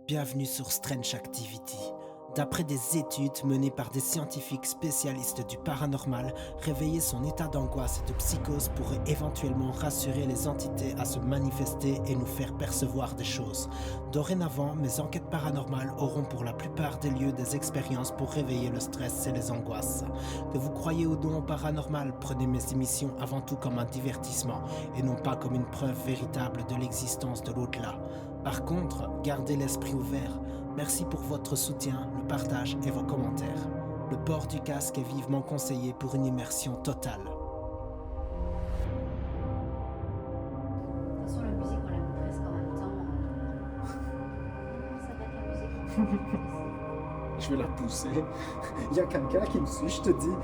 Bienvenue sur Strange Activity. D'après des études menées par des scientifiques spécialistes du paranormal, réveiller son état d'angoisse et de psychose pourrait éventuellement rassurer les entités à se manifester et nous faire percevoir des choses. Dorénavant, mes enquêtes paranormales auront pour la plupart des lieux des expériences pour réveiller le stress et les angoisses. Que vous croyez ou non au paranormal, prenez mes émissions avant tout comme un divertissement et non pas comme une preuve véritable de l'existence de l'au-delà. Par contre, gardez l'esprit ouvert. Merci pour votre soutien, le partage et vos commentaires. Le port du casque est vivement conseillé pour une immersion totale. De toute façon, la musique, on la met presque en même temps. Ça va être la musique. Je vais la pousser. Il y a quelqu'un qui me suit, je te dis.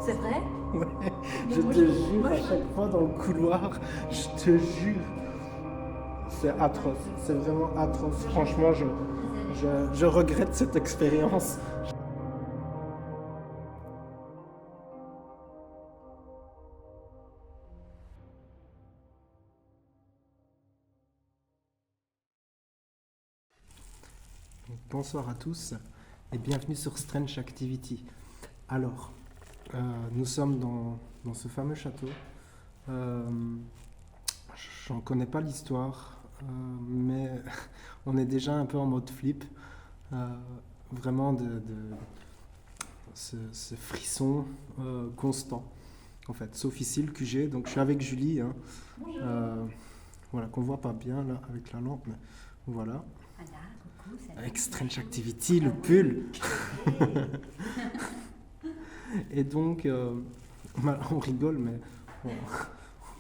C'est vrai? Ouais, Mais je moi, te je- jure, moi, à je- chaque fois dans le couloir, je te jure. C'est atroce, c'est vraiment atroce. Franchement, je regrette cette expérience. Bonsoir à tous et bienvenue sur Strange Activity. Alors, nous sommes dans ce fameux château. J'en connais pas l'histoire, mais on est déjà un peu en mode flip. Vraiment de ce frisson constant, en fait, sauf ici le QG. Donc je suis avec Julie, hein. Voilà, qu'on voit pas bien là avec la lampe, mais voilà. Voilà, coucou, salut. Avec Strange Activity, le pull. Et donc, on rigole, mais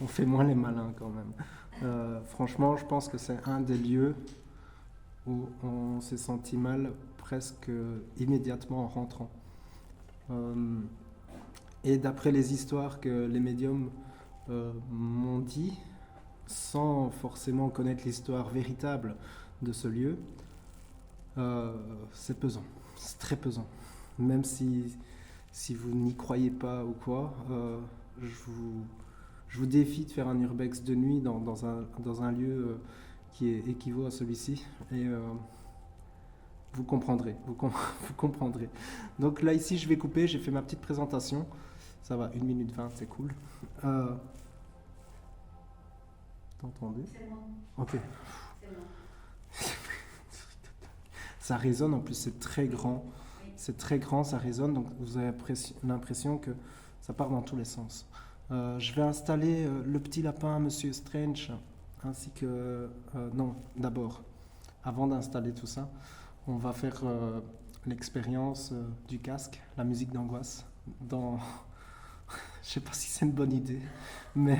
on fait moins les malins quand même. Franchement, je pense que c'est un des lieux où on s'est senti mal presque immédiatement en rentrant. Et d'après les histoires que les médiums m'ont dit, sans forcément connaître l'histoire véritable de ce lieu, c'est pesant, c'est très pesant. Même si vous n'y croyez pas ou quoi, je vous défie de faire un urbex de nuit dans un lieu qui équivaut à celui-ci. Et vous comprendrez, vous comprendrez. Donc là, ici, je vais couper, j'ai fait ma petite présentation. Ça va, 1 minute 20, c'est cool. T'as entendu? C'est bon, Ok. c'est bon. Ça résonne, en plus c'est très grand. C'est très grand, ça résonne, donc vous avez l'impression que ça part dans tous les sens. Je vais installer le petit lapin, Monsieur Strange, ainsi que... non, d'abord, avant d'installer tout ça, on va faire l'expérience du casque, la musique d'angoisse, dans... Je sais pas si c'est une bonne idée, mais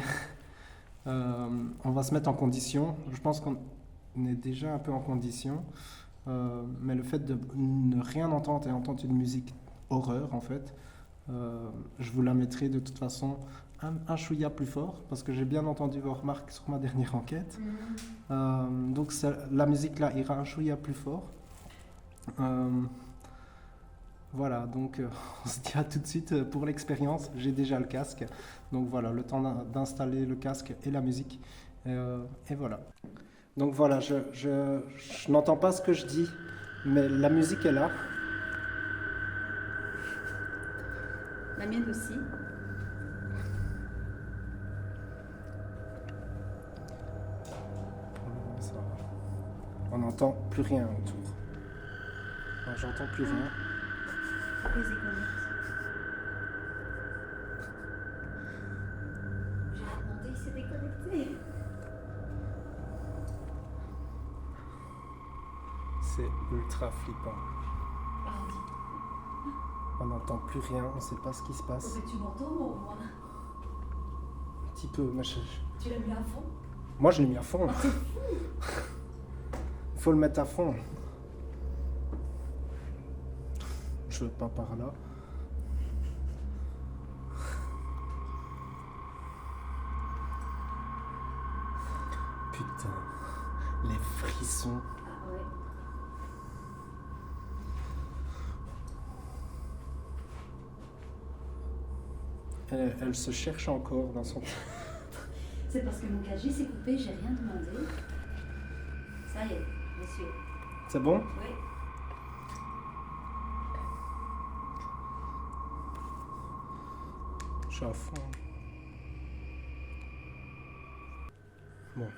on va se mettre en condition. Je pense qu'on est déjà un peu en condition. Mais le fait de ne rien entendre et entendre une musique horreur, en fait, je vous la mettrai de toute façon un chouïa plus fort, parce que j'ai bien entendu vos remarques sur ma dernière enquête. Donc la musique là ira un chouïa plus fort. Voilà, donc on se dit à tout de suite pour l'expérience. J'ai déjà le casque, donc voilà, le temps d'installer le casque et la musique. Et voilà. Donc voilà, je n'entends pas ce que je dis, mais la musique est là. La mienne aussi. Ça va. On n'entend plus rien autour. Enfin, j'entends plus rien. Les économies. J'ai demandé, il s'est déconnecté. C'est ultra flippant. Pardon. On n'entend plus rien, on ne sait pas ce qui se passe. Mais tu m'entends, moi, au moins. Un petit peu, mais Tu l'as mis à fond? moi je l'ai mis à fond. Il faut le mettre à fond. Je veux pas par là. Putain, les frissons. Ah ouais. Elle se cherche encore dans son... C'est parce que mon casier s'est coupé, j'ai rien demandé. Ça y est, monsieur. C'est bon? Oui. Je suis à fond. Bon.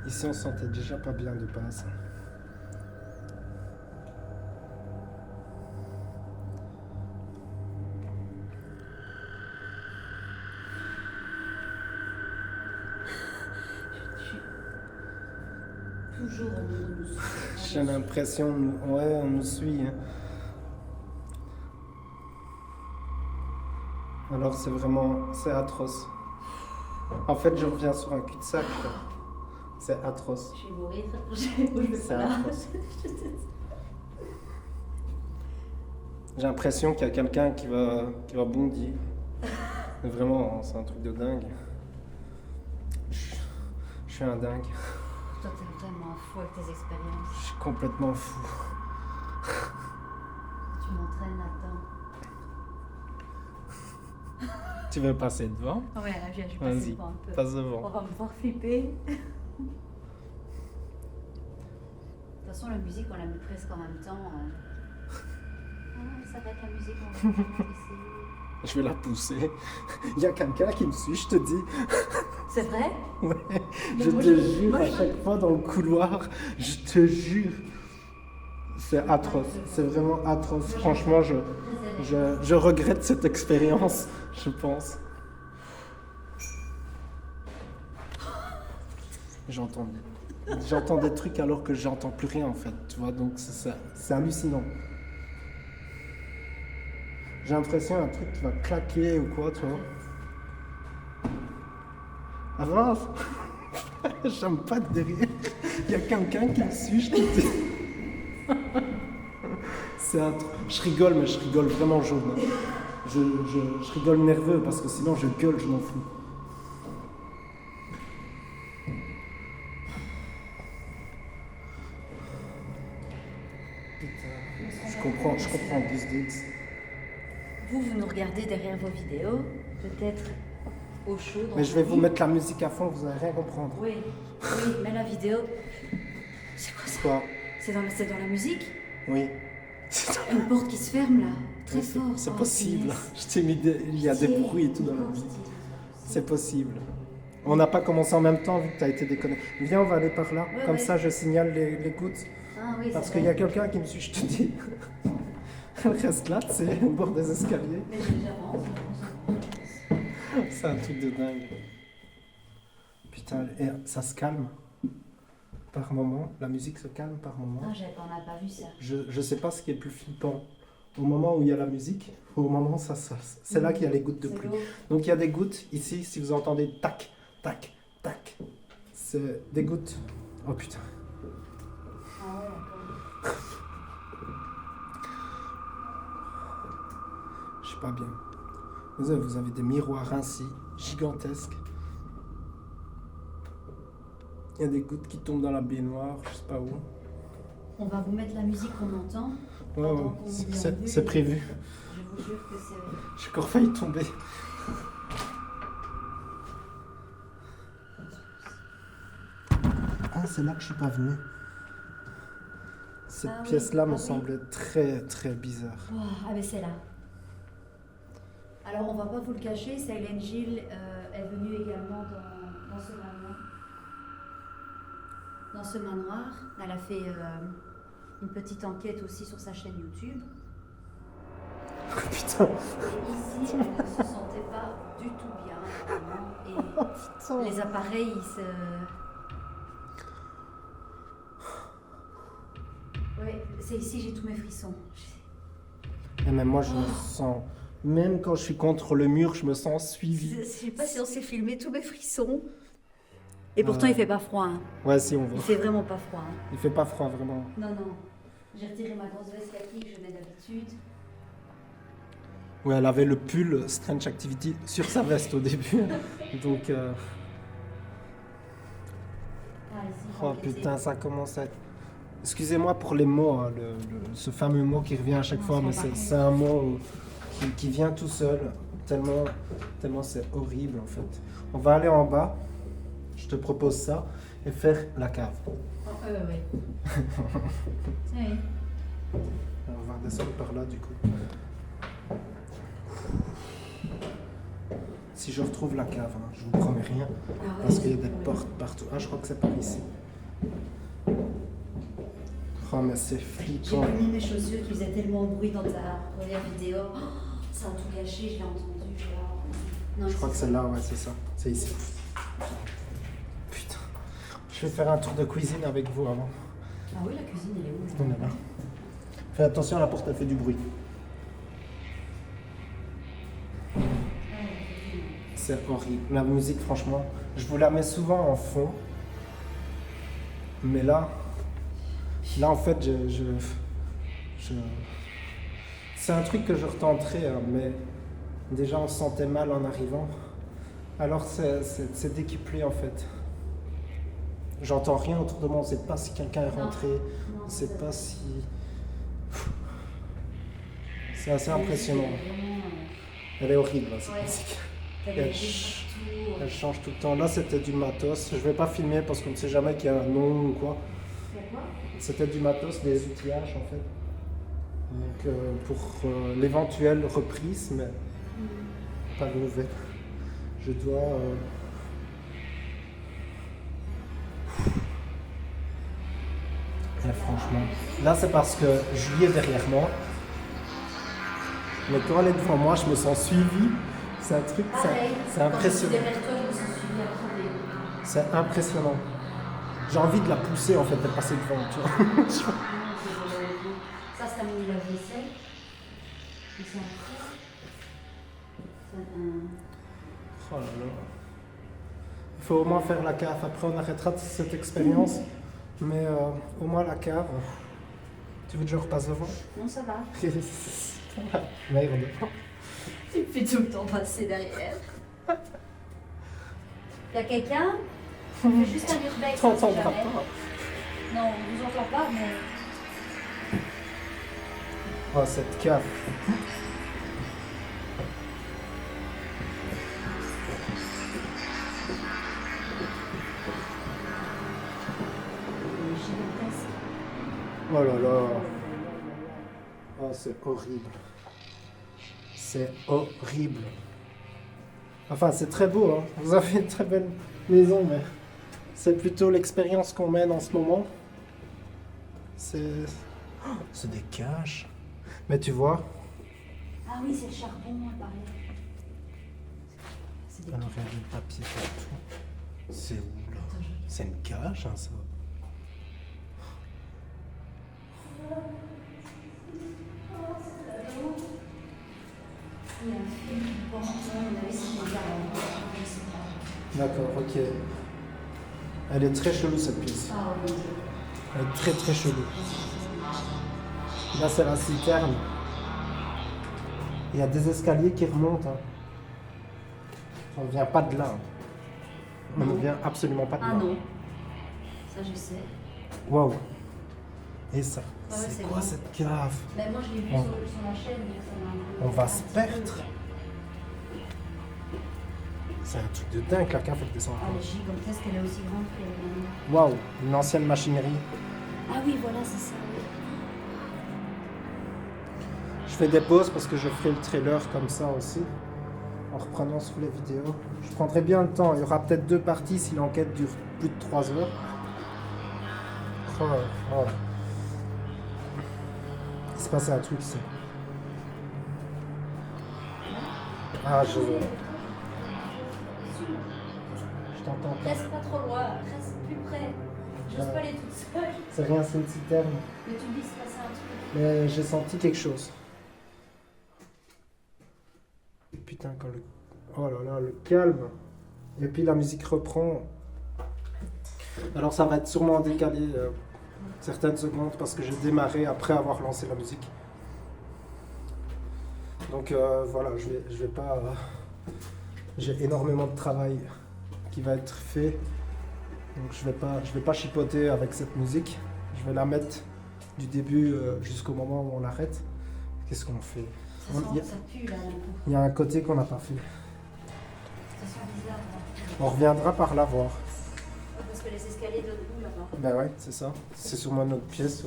Ici, on se sentait déjà pas bien de base. Toujours en nous. J'ai l'impression, ouais, on nous suit. Hein. Alors c'est atroce. En fait, je reviens sur un cul-de-sac. Quoi. C'est atroce. Je vais mourir. Je vais C'est pas là. atroce. J'ai l'impression qu'il y a quelqu'un qui va bondir. Mais vraiment, c'est un truc de dingue. Je suis un dingue. Toi, t'es vraiment fou avec tes expériences. Je suis complètement fou. Tu m'entraînes là-dedans. Tu veux passer devant? Ouais, là, je vais Vas-y, passer devant un peu. passe On devant. va me voir flipper. De toute façon, la musique, on la met presque en même temps. Ah, ça va être la musique, on va essayer. Je vais la pousser. Il y a quelqu'un qui me suit, je te dis. C'est vrai? Ouais, Mais je moi, te je- jure, moi, à je- chaque fois dans le couloir, je te jure. C'est atroce, c'est vraiment atroce. Franchement, je regrette cette expérience, je pense. J'entends des trucs alors que j'entends plus rien en fait, tu vois, donc c'est hallucinant. J'ai l'impression un truc qui va claquer ou quoi, tu vois. Avance. J'aime pas de derrière. Il y a quelqu'un qui me suit, je te dis. C'est un truc. Je rigole, mais je rigole vraiment jaune. Je rigole nerveux parce que sinon je gueule, je m'en fous. Putain, je comprends Gus. Vous nous regardez derrière vos vidéos, peut-être au chaud. dans Mais je vos vais vous vies. mettre la musique à fond, vous allez rien comprendre. Oui, oui, mais la vidéo. C'est quoi ça? Quoi? C'est dans la musique? Oui. Une porte qui se ferme là, très Oui, fort. c'est Oh, possible. punaise. Je t'ai mis il y a des Pitié, bruits et tout dans la pauvre musique. petit. C'est possible. On n'a pas commencé en même temps vu que tu as été déconné. Viens, on va aller par là. Ouais, Comme ouais. ça, je signale les gouttes. Ah oui, Parce c'est qu'il y a vrai. quelqu'un qui me suit, je te dis. Elle reste là, c'est au bord des escaliers. Mais j'avance. C'est un truc de dingue. Putain, et ça se calme par moment. La musique se calme par moment. Ah, on n'a pas vu ça. Je sais pas ce qui est le plus flippant. Au moment où il y a la musique, au moment où c'est là qu'il y a les gouttes de C'est pluie. l'eau. Donc il y a des gouttes ici, si vous entendez tac, tac, tac. C'est des gouttes. Oh putain. Ah ouais, d'accord. Je suis pas bien. Vous avez des miroirs ainsi, gigantesques. Il y a des gouttes qui tombent dans la baignoire, je sais pas où. On va vous mettre la musique qu'on entend. Ouais, ouais, Pendant qu'on c'est déambule. c'est prévu. Je vous jure que c'est. J'ai encore failli tomber. Ah, c'est là que je suis pas venu. Cette Ah oui, pièce-là me ah oui. semblait très très bizarre. Oh, ah ben c'est là. Alors on va pas vous le cacher, Silent Hill est venue également dans ce manoir. Dans ce manoir, elle a fait une petite enquête aussi sur sa chaîne YouTube. Putain, Et ici, elle ne se sentait pas du tout bien. Vraiment. putain. Et les appareils, ils se... Ouais, c'est ici j'ai tous mes frissons. Et même moi, je me sens. Même quand je suis contre le mur, je me sens suivi. Je sais pas si on s'est filmé tous mes frissons. Et pourtant, il fait pas froid. Hein. Ouais, si on Il voit. fait vraiment pas froid. Hein. Il fait pas froid vraiment. Non, non. J'ai retiré ma grosse veste kaki que je mets d'habitude. Ouais, elle avait le pull Strange Activity sur sa veste au début. Donc, Ah, ici, oh on les putain, ça commence à être. Excusez-moi pour les mots, hein, ce fameux mot qui revient à chaque fois, mais c'est un mot qui vient tout seul. tellement c'est horrible en fait. On va aller en bas, je te propose ça, et faire la cave. Oh, oui. Oui. On va redescendre par là du coup. Si je retrouve la cave, hein, je vous promets rien, Ah ouais, parce qu'il y a des ouais. portes partout. Ah, je crois que c'est par ici. Oh, mais c'est J'ai flippant. pas mis mes chaussures qui faisaient tellement de bruit dans ta première vidéo. Oh, ça a tout gâché, je l'ai entendu. Non, Je crois que c'est là, ouais, c'est ça. C'est ici. Putain. Je vais faire un tour de cuisine avec vous avant. Ah oui, la cuisine, elle est où? On est là. Fais attention, la porte, elle fait du bruit. C'est horrible. La musique, franchement, je vous la mets souvent en fond. Mais là en fait, c'est un truc que je retenterai, hein, mais déjà, on se sentait mal en arrivant. Alors, c'est décuplé, en fait. J'entends rien autour de moi, on ne sait pas si quelqu'un est rentré, on ne sait pas si... C'est assez impressionnant. Elle est horrible, hein, cette Ouais. musique. T'as Elle, des partout. elle change tout le temps. Là, c'était du matos. Je vais pas filmer parce qu'on ne sait jamais qu'il y a un nom ou quoi. C'est quoi? C'était du matos, des outillages, en fait. Donc, pour l'éventuelle reprise, mais pas de nouvelles. Je dois... Et franchement, là c'est parce que Julie est derrière moi. Mais quand elle est devant moi, je me sens suivi. C'est un truc, Pareil. c'est impressionnant. Quand je suis derrière toi, je me sens suivie à crever. C'est impressionnant. J'ai envie de la pousser en fait, de passer devant, tu vois. Non, désolée. Ça, c'est à mon lave-vaisselle. Et c'est après. C'est un... Oh là là. Il faut au moins faire la cave. Après, on arrêtera de cette expérience. Mais au moins la cave. Tu veux que je repasse devant? Non, ça va. Merde. Tu me fais tout le temps passer derrière. Y'a quelqu'un? On fait juste un urbex. on sait T'entendras jamais. pas. Non, on vous entend pas, mais... Oh, cette cave. Elle est gigantesque. Oh là là. Oh, c'est horrible. C'est horrible. Enfin, c'est très beau, hein. Vous avez une très belle maison, mais c'est plutôt l'expérience qu'on mène en ce moment. C'est des caches. Mais tu vois, Ah oui, c'est le charbon, pareil. C'est des... alors il y a du papier partout. C'est où là? C'est une cache, hein, ça. Il y a un film qui porte, on avait si bien je sais pas. D'accord, ok. Elle est très chelou cette pièce. Ah oui. Elle est très très chelou. Là, c'est la citerne. Il y a des escaliers qui remontent. Hein. On ne vient pas de là. Hein. On ne vient absolument pas de là. Ah non. Ça, je sais. Waouh. Et ça, Ah ouais, c'est c'est quoi grand. cette cave? Ben, moi, je l'ai vu On- sur la chaîne, mais ça m'a un peu... On va se perdre. C'est un truc de dingue, la cave, elle descend. Ah, elle est gigantesque, elle est aussi grande que... Waouh, une ancienne machinerie. Ah oui, voilà, c'est ça, oui. Je fais des pauses parce que je ferai le trailer comme ça aussi, en reprenant sur les vidéos. Je prendrai bien le temps, il y aura peut-être 2 parties si l'enquête dure plus de 3 heures. Oh, oh. Il s'est passé un truc ici. Ah, je t'entends pas. Reste pas trop loin, reste plus près. J'ose pas aller toute seule. C'est rien, c'est une citerne. Mais tu me dis, c'est passé un truc. Mais j'ai senti quelque chose. Putain, quand le... Oh là là, le calme. Et puis la musique reprend. Alors ça va être sûrement décalé certaines secondes parce que j'ai démarré après avoir lancé la musique. Donc voilà, je vais pas... j'ai énormément de travail qui va être fait. Donc je vais pas chipoter avec cette musique. Je vais la mettre du début jusqu'au moment où on l'arrête. Qu'est-ce qu'on fait? Ça Il y sent, ça pue là d'un coup. Il y a un côté qu'on n'a pas fait. Ça sent bizarre là. On reviendra par là voir. Parce que les escaliers donnent où là-bas? Ben ouais, c'est ça. C'est sûrement notre pièce.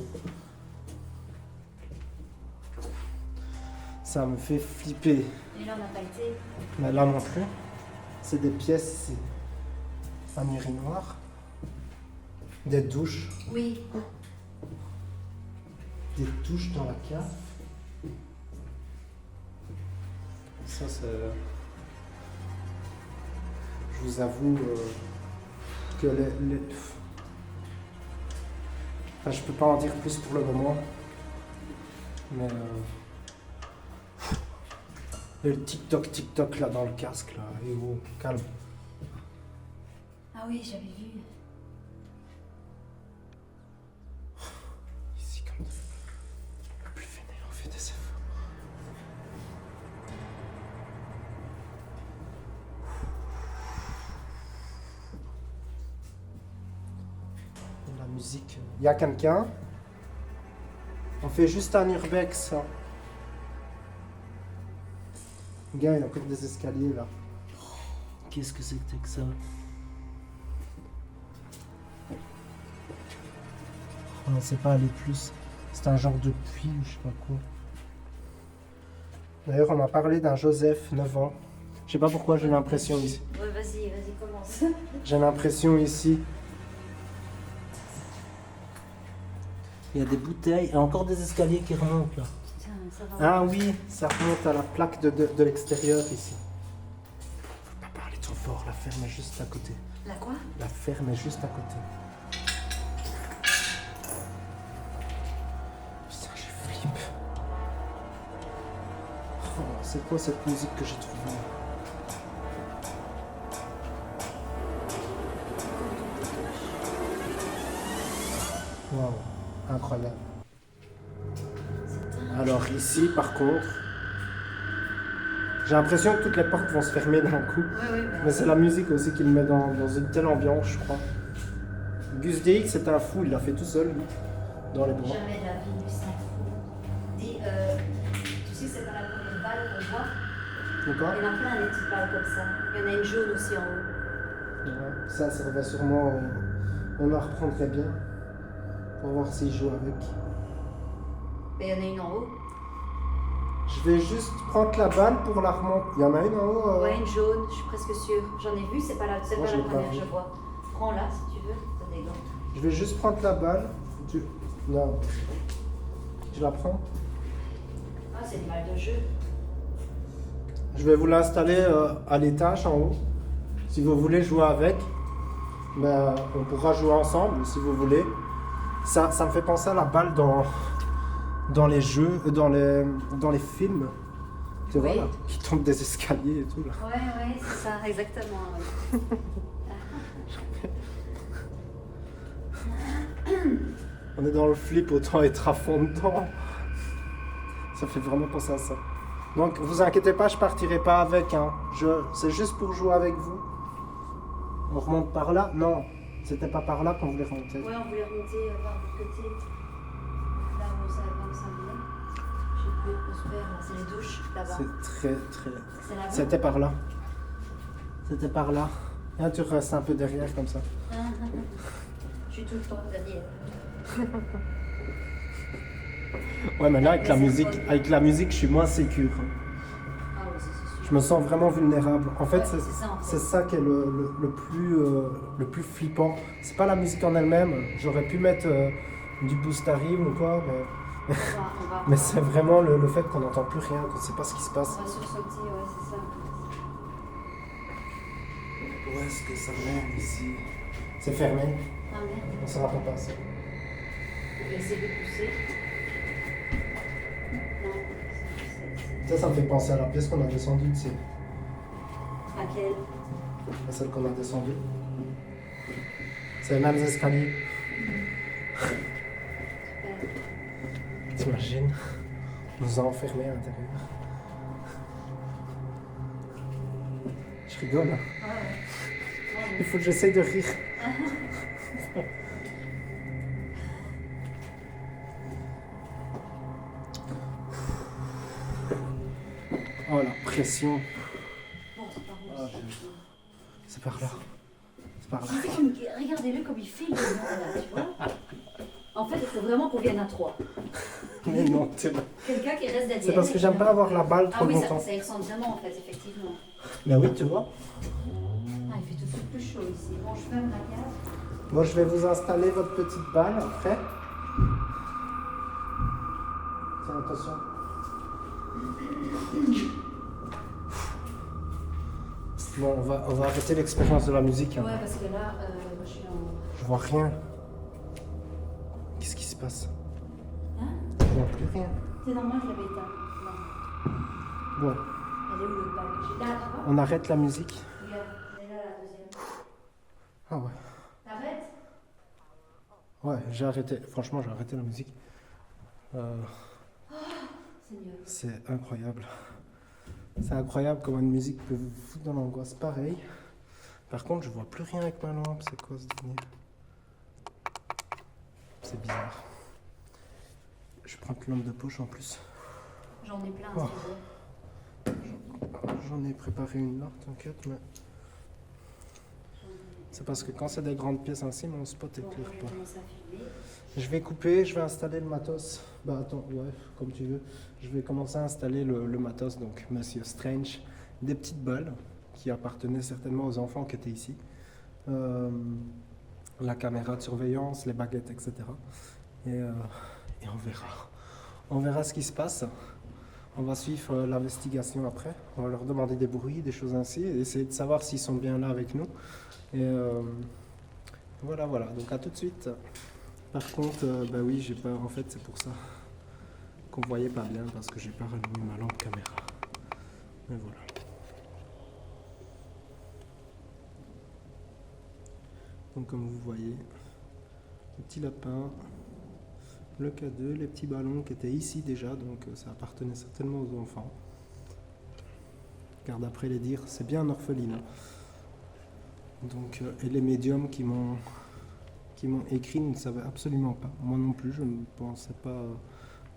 Ça me fait flipper. Et là on n'a pas été. Mais là non plus. C'est des pièces ici. Un urinoir. Des douches. Oui. Des douches dans la cave. Ça c'est... Je vous avoue que Enfin, je peux pas en dire plus pour le moment. Mais... Le TikTok là dans le casque là. Et oh, calme. Ah oui, j'avais vu. Ici comme ça. Le plus vénère, on fait des efforts. La musique. Il y a quelqu'un. On fait juste un urbex. Hein. Gars, il y a encore des escaliers là. Qu'est-ce que c'était que ça? On ne sait pas aller plus. C'est un genre de puits ou je sais pas quoi. D'ailleurs, on m'a parlé d'un Joseph, 9 ans. Je sais pas pourquoi j'ai l'impression ici. Ouais, vas-y, commence. J'ai l'impression ici. Il y a des bouteilles et encore des escaliers qui remontent là. Putain, ça va. Ah oui, ça remonte à la plaque de l'extérieur ici. Faut pas parler trop fort, la ferme est juste à côté. La quoi? La ferme est juste à côté. Putain, j'ai flippe. Oh, c'est quoi cette musique que j'ai trouvée? Waouh, incroyable. Alors ici, par contre, j'ai l'impression que toutes les portes vont se fermer d'un coup. Oui, Mais c'est la musique aussi qui le met dans une telle ambiance, je crois. Gus DX, c'est un fou, il l'a fait tout seul, lui, dans les bois. Jamais de la vie, lui, c'est un fou. Dis, tu sais, c'est pas la première balle qu'on voit. D'accord? Il y en a plein des petites balles comme ça. Il y en a une jaune aussi en haut. Ouais. Ça va sûrement... on la reprendrait bien. Pour voir s'il joue avec. Mais il y en a une en haut. Je vais juste prendre la balle pour la remonter. Il y en a une en haut Ouais, une jaune, je suis presque sûre. J'en ai vu, c'est pas la, c'est Moi, pas je la l'ai pas première vue. que je vois. Prends-la si tu veux, t'as des gants. Je vais juste prendre la balle. Non. Je la prends. Ah, c'est une balle de jeu. Je vais vous l'installer à l'étage en haut. Si vous voulez jouer avec, ben, on pourra jouer ensemble si vous voulez. Ça me fait penser à la balle dans les jeux, dans les films. Tu vois Oui. là, qui tombent des escaliers et tout là. Ouais, c'est ça, exactement. Ouais. On est dans le flip, autant être à fond dedans. Ça fait vraiment penser à ça. Donc vous inquiétez pas, je partirai pas avec. Hein. C'est juste pour jouer avec vous. On remonte par là? Non, c'était pas par là qu'on voulait remonter. Ouais, on voulait remonter par l'autre côté. Là où ça venait. Je sais plus, on se perd là. C'est les douches là-bas. C'est très... C'est là-bas. C'était par là. C'était par là. Là, tu restes un peu derrière comme ça. Je suis tout le temps derrière. Ouais, mais là, avec la musique, je suis moins sécure. Ah ouais, c'est sûr. Je me sens vraiment vulnérable. En fait, Ouais, c'est ça, en fait. c'est ça qui est le plus flippant. C'est pas la musique en elle-même. J'aurais pu mettre du boost à rime ou quoi, mais c'est vraiment le fait qu'on n'entend plus rien, qu'on ne sait pas ce qui se passe. On va sursauter, ouais, c'est ça. Où est-ce que ça mène ici? C'est fermé, Ah merde. on ne saura pas passer. On va essayer de pousser. Non, Ça me fait penser à la pièce qu'on a descendue, tu sais. laquelle? Celle qu'on a descendue. C'est les mêmes escaliers. T'imagines? On nous a enfermés à l'intérieur. Je rigole. Hein. Ah ouais. Il faut que j'essaye de rire. Oh la pression. Bon, c'est par Ah, où C'est par là. C'est par là. Regardez-le comme il file le monde là, tu vois. En fait, il faut vraiment qu'on vienne à 3. Mais non, c'est Quelqu'un qui reste derrière. c'est parce que j'aime pas avoir la balle Ah trop oui, longtemps. ça y ressemble vraiment en fait, effectivement. Mais oui, tu vois. Ah, il fait tout de suite plus chaud ici. Bon, je ferme la case. Moi, je vais vous installer votre petite balle après. Tiens, attention. Bon, on va arrêter l'expérience de la musique. Hein. Ouais, parce que là, moi je suis en. Je vois rien. Qu'est-ce qui se passe? Hein? Je vois plus rien. C'est normal, je l'avais éteint. Non. Bon, Elle est où l'autre balle? J'ai là, tu vois? on arrête la musique. Regarde, elle est là la deuxième. Ah ouais. T'arrêtes? Ouais, j'ai arrêté. Franchement, j'ai arrêté la musique. Seigneur. C'est incroyable. C'est incroyable comment une musique peut vous foutre dans l'angoisse pareil. Par contre, je vois plus rien avec ma lampe. C'est quoi ce délire? C'est bizarre. Je prends une lampe de poche en plus. J'en ai plein, Oh. si tu veux. J'en ai préparé une là, t'inquiète, mais c'est parce que quand c'est des grandes pièces ainsi, mon spot est Bon, clair je vais pas. commencer à filmer. Je vais couper, je vais installer le matos. Bah attends, ouais, comme tu veux. Je vais commencer à installer le matos, donc Monsieur Strange. Des petites balles qui appartenaient certainement aux enfants qui étaient ici. La caméra de surveillance, les baguettes, etc. Et on verra. On verra ce qui se passe. On va suivre l'investigation après. On va leur demander des bruits, des choses ainsi, et essayer de savoir s'ils sont bien là avec nous. Et voilà, voilà. Donc à tout de suite. Par contre, bah oui, j'ai peur. En fait, c'est pour ça qu'on voyait pas bien, parce que j'ai pas rallumé ma lampe caméra. Mais voilà. Donc comme vous voyez, le petit lapin, le K2, les petits ballons qui étaient ici déjà, donc ça appartenait certainement aux enfants. Car d'après les dires, c'est bien un orphelinat. Donc, et les médiums qui m'ont écrit ne savaient absolument pas. Moi non plus, je ne pensais pas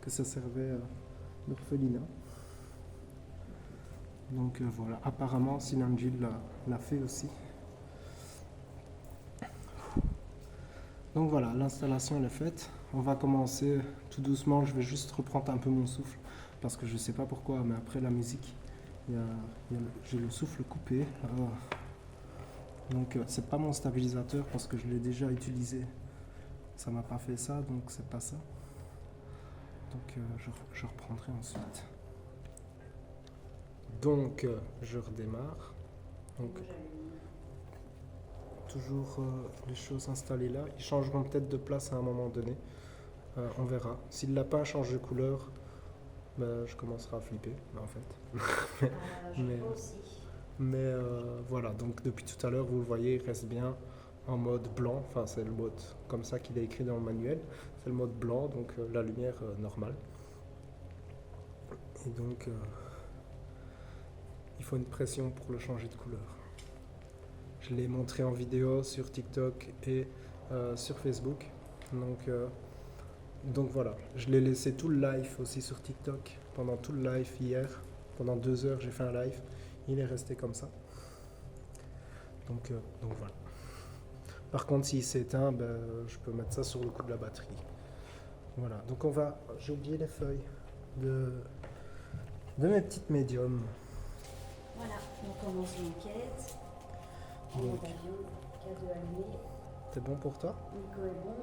que ça servait d'orphelinat. Donc voilà, apparemment Sinanjil l'a fait aussi. Donc voilà, l'installation elle est faite. On va commencer tout doucement. Je vais juste reprendre un peu mon souffle parce que je ne sais pas pourquoi, mais après la musique, j'ai le souffle coupé. Donc c'est pas mon stabilisateur parce que je l'ai déjà utilisé. Ça m'a pas fait ça, donc c'est pas ça. Donc je reprendrai ensuite. Donc je redémarre. Donc toujours les choses installées là. Ils changeront peut-être de place à un moment donné. On verra. Si le lapin change de couleur, ben, je commencerai à flipper, en fait. Je crois aussi. Mais voilà, donc depuis tout à l'heure, vous le voyez, il reste bien en mode blanc. Enfin, c'est le mode comme ça qu'il est écrit dans le manuel. C'est le mode blanc, donc la lumière normale. Et donc, il faut une pression pour le changer de couleur. Je l'ai montré en vidéo sur TikTok et sur Facebook. Donc voilà, je l'ai laissé tout le live aussi sur TikTok. Pendant tout le live hier, pendant 2 heures, j'ai fait un live. Il est resté comme ça. Donc voilà. Par contre, s'il s'éteint, ben, je peux mettre ça sur le coup de la batterie. Voilà. Donc j'ai oublié les feuilles de mes petites médiums. Voilà, on commence l'enquête. Donc, K2 allumé. c'est bon pour toi? Nico est bon.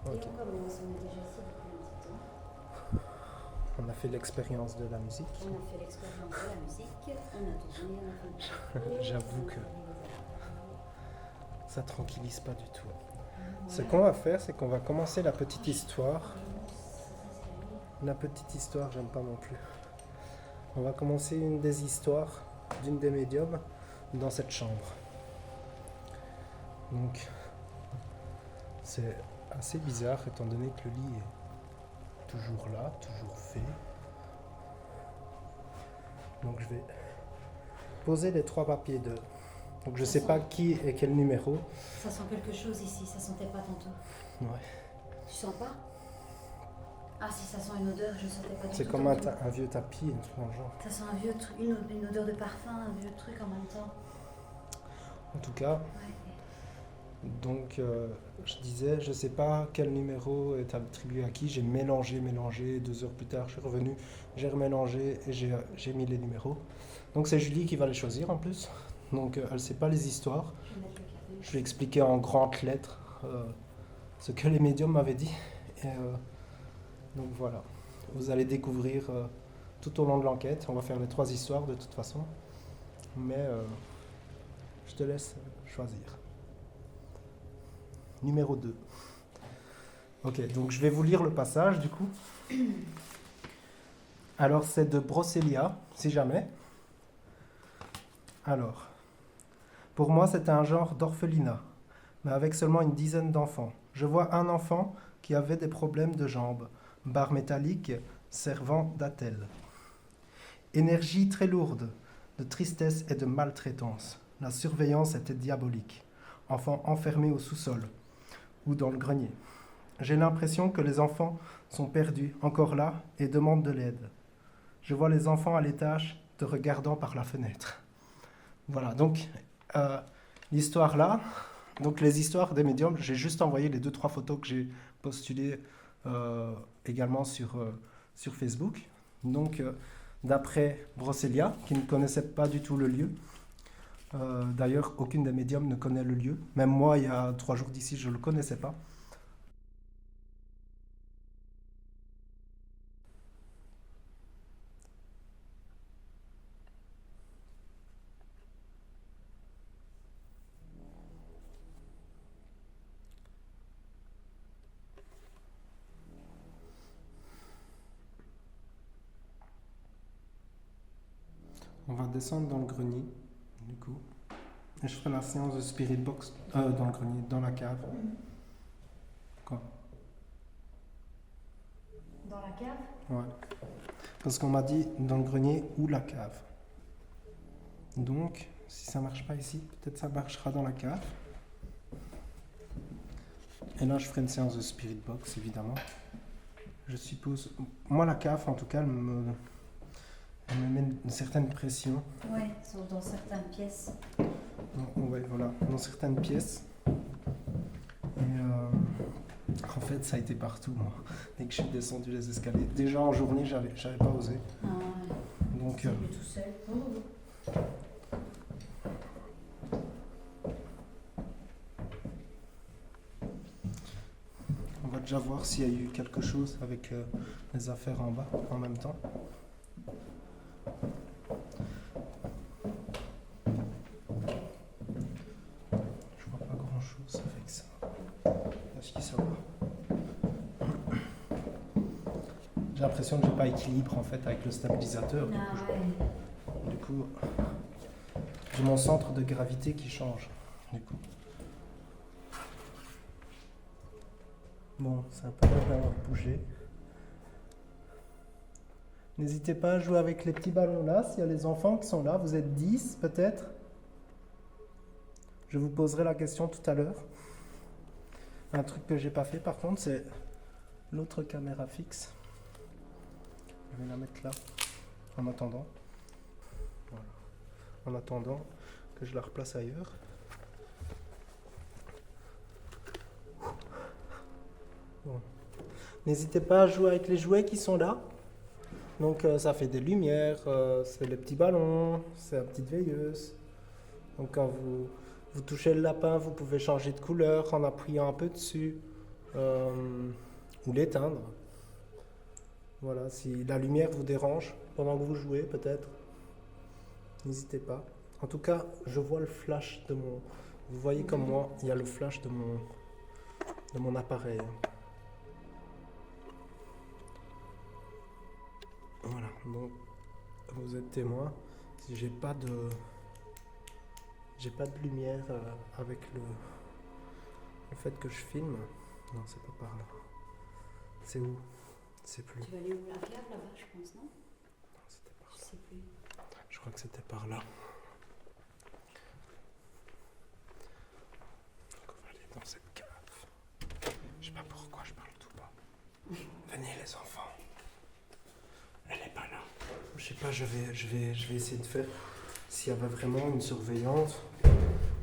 Ok. Et on commence, on est déjà ici depuis un petit temps. On a fait l'expérience de la musique. On a fait l'expérience de la musique, on a tourné, on a fait. J'avoue que ça tranquillise pas du tout. Ce qu'on va faire, c'est qu'on va commencer la petite histoire. La petite histoire, j'aime pas non plus. On va commencer une des histoires d'une des médiums dans cette chambre. Donc, c'est assez bizarre étant donné que le lit est toujours là, toujours fait. Donc, je vais poser les 3 papiers de. Donc, je sais pas qui et quel numéro. Ça sent quelque chose ici, ça sentait pas tantôt. Ouais. Tu sens pas? Ah, si ça sent une odeur, je ne sentais pas du tout. C'est comme un vieux tapis, un truc dans le genre. Ça sent un vieux truc, une odeur de parfum, un vieux truc en même temps. En tout cas, Ouais. donc je disais, je sais pas quel numéro est attribué à qui. J'ai mélangé. 2 heures plus tard, je suis revenu, j'ai remélangé et j'ai mis les numéros. Donc c'est Julie qui va les choisir en plus. Donc elle ne sait pas les histoires. Je vais mettre le café. Je lui ai expliqué en grandes lettres ce que les médiums m'avaient dit. Et, donc voilà, vous allez découvrir tout au long de l'enquête. On va faire les 3 histoires de toute façon. Mais je te laisse choisir. Numéro 2. Ok, donc je vais vous lire le passage du coup. Alors c'est de Brocélia, si jamais. Alors, pour moi c'était un genre d'orphelinat, mais avec seulement une dizaine d'enfants. Je vois un enfant qui avait des problèmes de jambes, barre métallique servant d'attelle. Énergie très lourde, de tristesse et de maltraitance. La surveillance était diabolique. Enfant enfermé au sous-sol ou dans le grenier. J'ai l'impression que les enfants sont perdus, encore là, et demandent de l'aide. Je vois les enfants à l'étage te regardant par la fenêtre. Voilà, donc l'histoire là, donc les histoires des médiums, j'ai juste envoyé les 2-3 photos que j'ai postulées également sur Facebook. Donc d'après Brocélia, qui ne connaissait pas du tout le lieu, d'ailleurs aucune des médiums ne connaît le lieu, même moi il y a 3 jours d'ici je ne le connaissais pas. On va descendre dans le grenier, du coup. Et je ferai la séance de Spirit Box dans le grenier, dans la cave. Quoi? Dans la cave? Ouais. Parce qu'on m'a dit dans le grenier ou la cave. Donc, si ça marche pas ici, peut-être ça marchera dans la cave. Et là, je ferai une séance de Spirit Box, évidemment. Je suppose... Moi, la cave, en tout cas, elle me met une certaine pression. Ouais, sauf dans certaines pièces. Ouais, voilà, dans certaines pièces. Et en fait, ça a été partout, moi. Dès que je suis descendu les escaliers. Déjà en journée, j'avais pas osé. Ah ouais. Donc, C'est tout seul. on va déjà voir s'il y a eu quelque chose avec les affaires en bas en même temps. Je vois pas grand chose avec ça. Est-ce que ça va? J'ai l'impression que j'ai pas équilibre en fait avec le stabilisateur. Ah ouais. Du coup, j'ai mon centre de gravité qui change. Du coup. Bon, ça a pas l'air d'avoir bougé. N'hésitez pas à jouer avec les petits ballons là, s'il y a les enfants qui sont là. Vous êtes 10 peut-être. Je vous poserai la question tout à l'heure. Un truc que j'ai pas fait par contre, c'est l'autre caméra fixe. Je vais la mettre là, en attendant. Voilà. En attendant que je la replace ailleurs. Bon. N'hésitez pas à jouer avec les jouets qui sont là. Donc ça fait des lumières, c'est les petits ballons, c'est la petite veilleuse. Donc quand vous touchez le lapin, vous pouvez changer de couleur en appuyant un peu dessus ou l'éteindre. Voilà, si la lumière vous dérange pendant que vous jouez peut-être, n'hésitez pas. En tout cas, je vois le flash de mon... Vous voyez comme moi, il y a le flash de mon appareil. Voilà, donc vous êtes témoin. Si j'ai pas de lumière avec le fait que je filme. Non, c'est pas par là. C'est où? C'est plus. Tu vas aller où? La cave là-bas, je pense, non? Non, c'était par Je là. sais plus. Je crois que c'était par là. Donc on va aller dans cette cave. Je sais pas pourquoi je parle tout bas. Venez les enfants. Enfin, je vais essayer de faire s'il y avait vraiment une surveillance.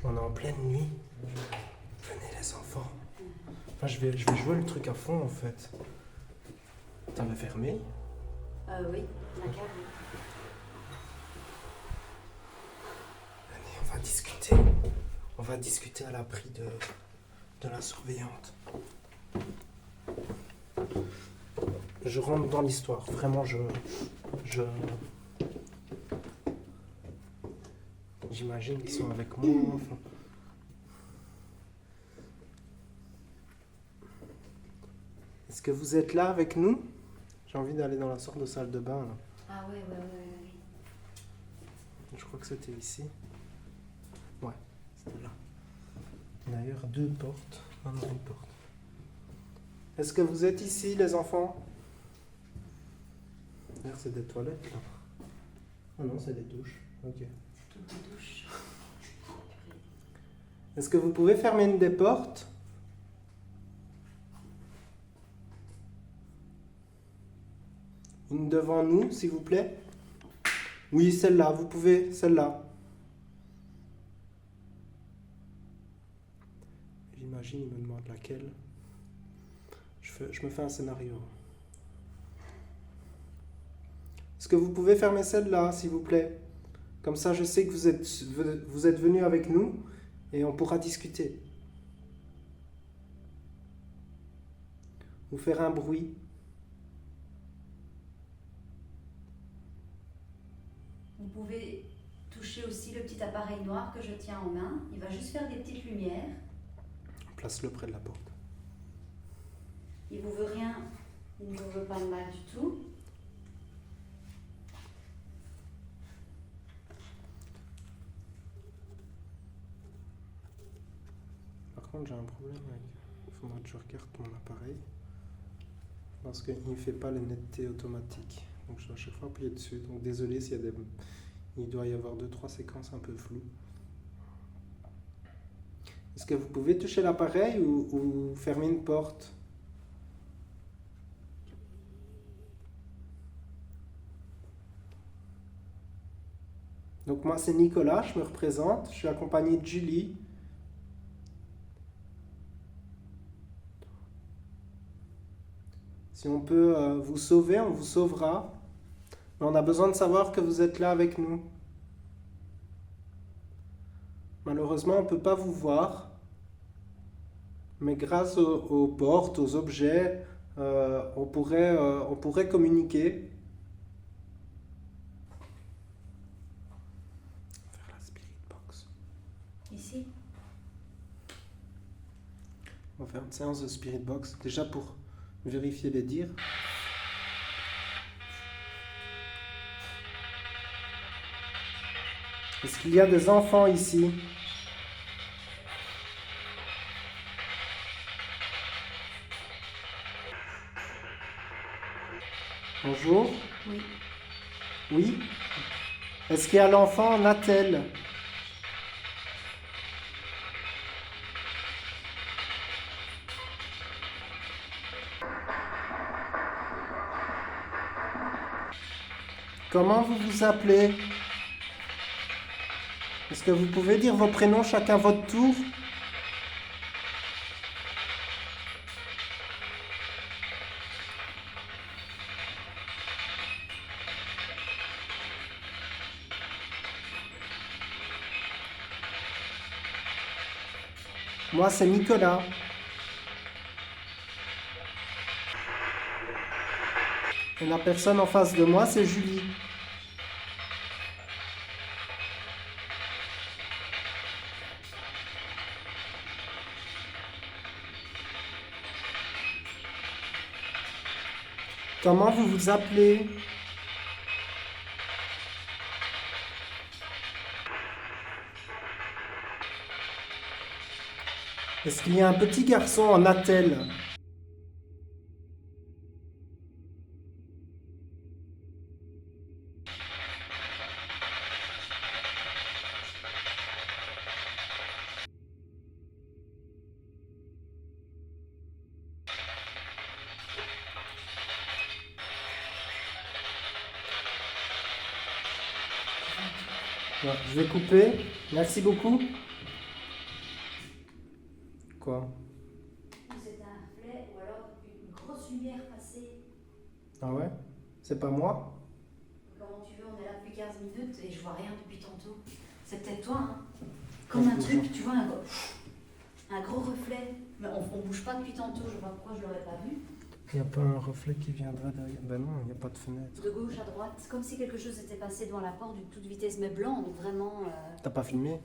On est en pleine nuit. Venez les enfants. Enfin, je vais jouer le truc à fond en fait. T'avais fermé? Oui, la cave. Allez, on va discuter. On va discuter à l'abri de la surveillante. Je rentre dans l'histoire. Vraiment, j'imagine qu'ils sont avec moi. Enfin. Est-ce que vous êtes là avec nous? J'ai envie d'aller dans la sorte de salle de bain. Là. Ah ouais. Je crois que c'était ici. Ouais, c'était là. D'ailleurs, 2 portes. Ah non, une porte. Est-ce que vous êtes ici, les enfants? D'ailleurs, c'est des toilettes, là. Ah non, c'est des douches. Ok. C'est toutes des douches. Est-ce que vous pouvez fermer une des portes? Une devant nous, s'il vous plaît. Oui, celle-là, vous pouvez, celle-là. J'imagine, il me demande laquelle. Je me fais un scénario. Est-ce que vous pouvez fermer celle-là, s'il vous plaît? Comme ça, je sais que vous êtes venus avec nous et on pourra discuter. Vous faire un bruit. Vous pouvez toucher aussi le petit appareil noir que je tiens en main. Il va juste faire des petites lumières. Place-le près de la porte. Il vous veut rien, il ne vous veut pas de mal du tout. Par contre, j'ai un problème avec... Il faudra que je regarde mon appareil. Parce qu'il ne fait pas les nettetés automatiques. Donc je dois à chaque fois appuyer dessus. Donc désolé s'il y a des... Il doit y avoir 2-3 séquences un peu floues. Est-ce que vous pouvez toucher l'appareil ou fermer une porte? Donc moi c'est Nicolas, je me représente. Je suis accompagné de Julie. Si on peut vous sauver, on vous sauvera. Mais on a besoin de savoir que vous êtes là avec nous. Malheureusement, on ne peut pas vous voir. Mais grâce aux portes, aux objets, on pourrait communiquer. Faire la spirit box. Ici. On va faire une séance de spirit box. Déjà pour vérifier les dires. Est-ce qu'il y a des enfants ici? Bonjour. Oui. Oui. Est-ce qu'il y a l'enfant Natel? Comment vous vous appelez? Est-ce que vous pouvez dire vos prénoms chacun votre tour? Moi, c'est Nicolas. Et la personne en face de moi, c'est Julie. Comment vous vous appelez? Est-ce qu'il y a un petit garçon en attelle? Ouais, je vais couper. Merci beaucoup. Quoi? C'est un reflet ou alors une grosse lumière passée. Ah ouais? C'est pas moi? Comment tu veux, on est là depuis 15 minutes et je vois rien depuis tantôt. C'est peut-être toi, hein? Comme un truc, tu vois, un gros reflet. Mais on bouge pas depuis tantôt, je sais pas pourquoi je l'aurais pas vu. Il n'y a pas un reflet qui viendrait derrière. Ben non, il n'y a pas de fenêtre. De gauche à droite, c'est comme si quelque chose était passé devant la porte d'une toute vitesse, mais blanc, donc vraiment. T'as pas filmé?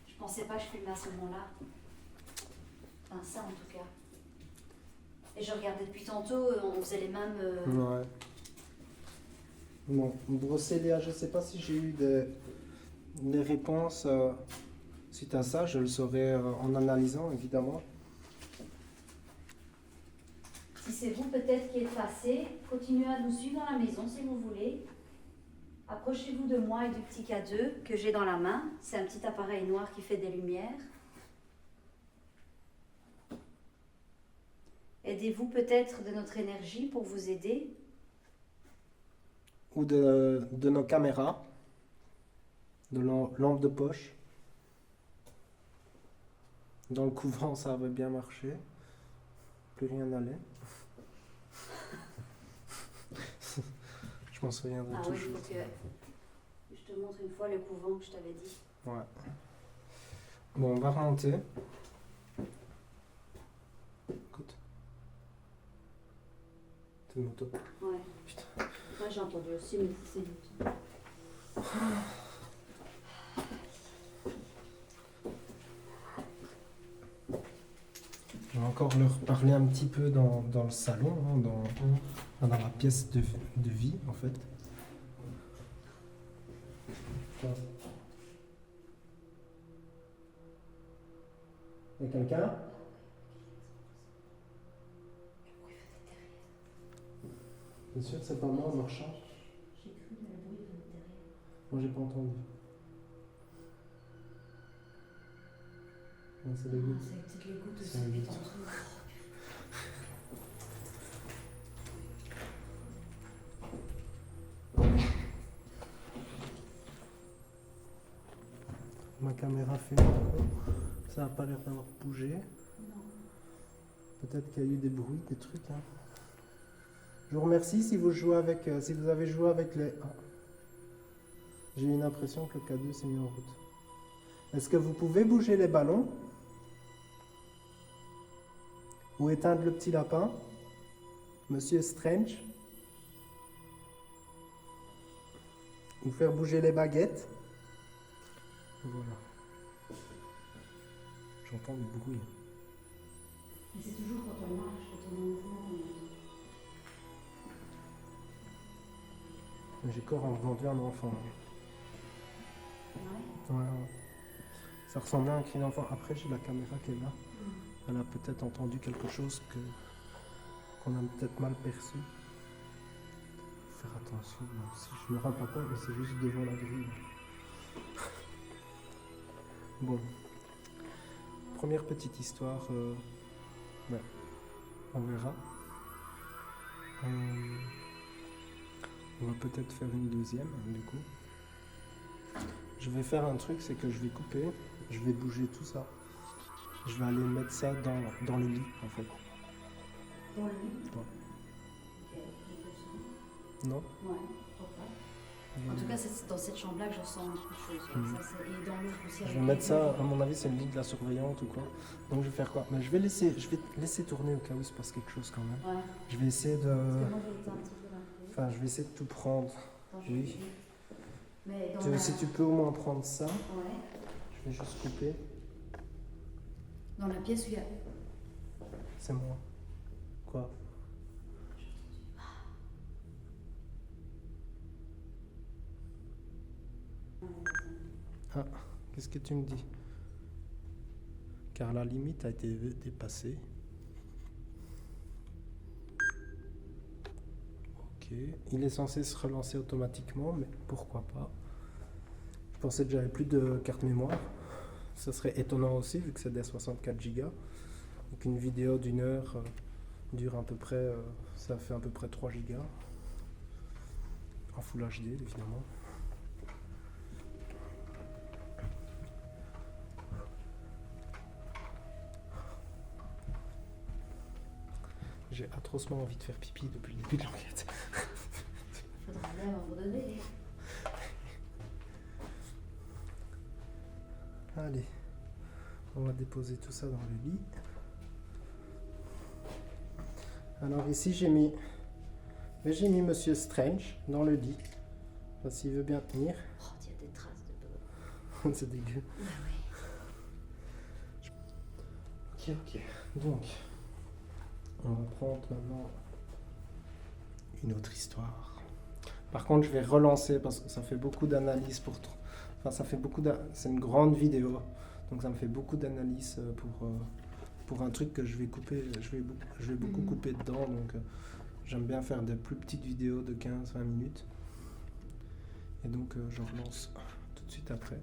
Je pensais pas que je filmais à ce moment-là. Enfin, ça en tout cas. Et je regardais depuis tantôt, on faisait les mêmes. Ouais. Bon, Brocélia, je sais pas si j'ai eu des réponses suite à ça. Je le saurai en analysant, évidemment. Si c'est vous peut-être qui êtes passé, continuez à nous suivre dans la maison si vous voulez. Approchez-vous de moi et du petit K2 que j'ai dans la main. C'est un petit appareil noir qui fait des lumières. Aidez-vous peut-être de notre énergie pour vous aider. Ou de nos caméras, de lampes de poche. Dans le couvent, ça avait bien marché. Plus rien n'allait. Je m'en souviendrai Ah oui, il toujours. faut que je te montre une fois le couvent que je t'avais dit. Ouais. Bon, on va remonter. Écoute. C'est une moto. Ouais. Putain. Moi j'ai entendu aussi, mais c'est vite. Je vais encore leur parler un petit peu dans le salon, hein, dans la pièce de vie, en fait. Il y a quelqu'un? Bien sûr, c'est pas moi en marchant. J'ai cru que le bruit venait derrière. Moi, j'ai pas entendu. Non, c'est les Ah, gouttes. c'est peut-être les gouttes C'est aussi les depuis gouttes. tantôt. Ma caméra fait encore. Ça n'a pas l'air d'avoir bougé. Non. Peut-être qu'il y a eu des bruits, des trucs. Hein. Je vous remercie si vous jouez avec, si vous avez joué avec les. Ah. J'ai eu une impression que le K2 s'est mis en route. Est-ce que vous pouvez bouger les ballons? Ou éteindre le petit lapin? Monsieur Strange? Ou faire bouger les baguettes? Voilà. J'entends du bruit. Mais c'est toujours quand on marche, quand on est en mouvement qu'on entend. J'ai encore entendu un enfant. Ouais. Ouais, ouais. Ça ressemblait à un cri d'enfant. Après, j'ai la caméra qui est là. Elle a peut-être entendu quelque chose qu'on a peut-être mal perçu. Faut faire attention. Là. Si je me rends pas compte, mais c'est juste devant la grille. Bon. Première petite histoire. Ouais. On verra. On va peut-être faire une deuxième, du coup. Je vais faire un truc, c'est que je vais couper, je vais bouger tout ça. Je vais aller mettre ça dans le lit, en fait. Dans le lit? Ouais. Ok, je Non? Ouais, pourquoi pas. En tout cas, c'est dans cette chambre-là que je ressens beaucoup de choses. Mhm. Ça, et dans l'autre aussi. Je avec vais les mettre ça, murs. à mon avis, c'est le lit de la surveillante ou quoi. Donc je vais faire quoi? Mais je vais laisser tourner au cas où il se passe quelque chose quand même. Ouais. Je vais essayer de. Parce que moi, j'ai été un petit peu d'influence. Enfin, je vais essayer de tout prendre. Attends, oui. je- Mais dans la... Si tu peux au moins prendre ça, Ouais. je vais juste couper. Dans la pièce où il y a... C'est moi. Quoi? Ah, qu'est-ce que tu me dis? Car la limite a été dépassée. Ok, il est censé se relancer automatiquement, mais pourquoi pas? Je pensais que j'avais plus de carte mémoire. Ça serait étonnant aussi, vu que c'est des 64 Go. Donc une vidéo d'une heure dure à peu près, ça fait à peu près 3 Go. En Full HD, évidemment. J'ai atrocement envie de faire pipi depuis le début de l'enquête. Faudra aller à un moment donné. Allez, on va déposer tout ça dans le lit. Alors ici j'ai mis Monsieur Strange dans le lit. Enfin, s'il veut bien tenir. Oh, il y a des traces de beurre. C'est dégueu. Bah oui. Ok. Donc, on va prendre maintenant une autre histoire. Par contre, je vais relancer parce que ça fait beaucoup d'analyses pour... Enfin, ça fait beaucoup c'est une grande vidéo. Donc, ça me fait beaucoup d'analyses pour un truc que je vais couper. Je vais beaucoup couper dedans. Donc, j'aime bien faire des plus petites vidéos de 15-20 minutes. Et donc, je relance tout de suite après.